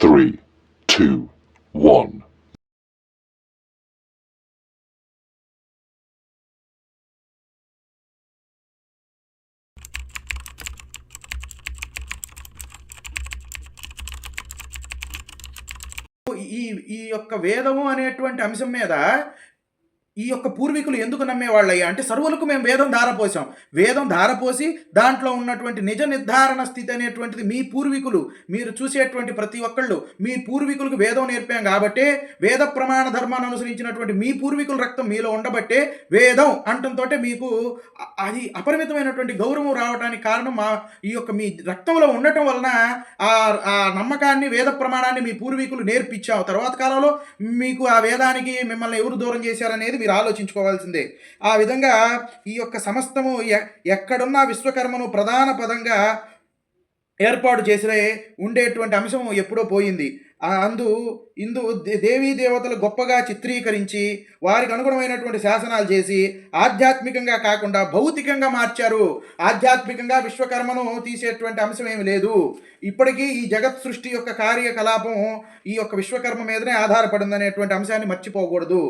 3, 2, 1. ఈ ఈ యొక్క వేదము అనేటువంటి అంశం మీద ఈ యొక్క పూర్వీకులు ఎందుకు నమ్మేవాళ్ళయ్యా అంటే సర్వులకు మేము వేదం ధారపోసాం. వేదం ధారపోసి దాంట్లో ఉన్నటువంటి నిజ నిర్ధారణ స్థితి అనేటువంటిది మీ పూర్వీకులు మీరు చూసేటువంటి ప్రతి ఒక్కళ్ళు మీ పూర్వీకులకు వేదం నేర్పాం గాబట్టే వేద ప్రమాణ ధర్మాన్ని అనుసరించినటువంటి మీ పూర్వీకుల రక్తం మీలో ఉండబట్టే వేదం అంటంతోటే మీకు అది అపరిమితమైనటువంటి గౌరవం రావడానికి కారణం ఈ యొక్క మీ రక్తంలో ఉండటం వలన ఆ నమ్మకాన్ని వేద ప్రమాణాన్ని మీ పూర్వీకులు నేర్పించాం. తర్వాత కాలంలో మీకు ఆ వేదానికి మిమ్మల్ని ఎవరు దూరం చేశారనేది మీరు ఆలోచించుకోవాల్సిందే. ఆ విధంగా ఈ యొక్క సమస్తము ఎక్కడున్న విశ్వకర్మను ప్రధాన పదంగా ఏర్పాటు చేసే ఉండేటువంటి అంశం ఎప్పుడో పోయింది. ఇందు దేవీ దేవతలు గొప్పగా చిత్రీకరించి వారికి అనుగుణమైనటువంటి శాసనాలు చేసి ఆధ్యాత్మికంగా కాకుండా భౌతికంగా మార్చారు. ఆధ్యాత్మికంగా విశ్వకర్మను తీసేటువంటి అంశం ఏమి లేదు. ఇప్పటికీ ఈ జగత్ సృష్టి యొక్క కార్యకలాపం ఈ యొక్క విశ్వకర్మ మీదనే ఆధారపడిందనేటువంటి అంశాన్ని మర్చిపోకూడదు.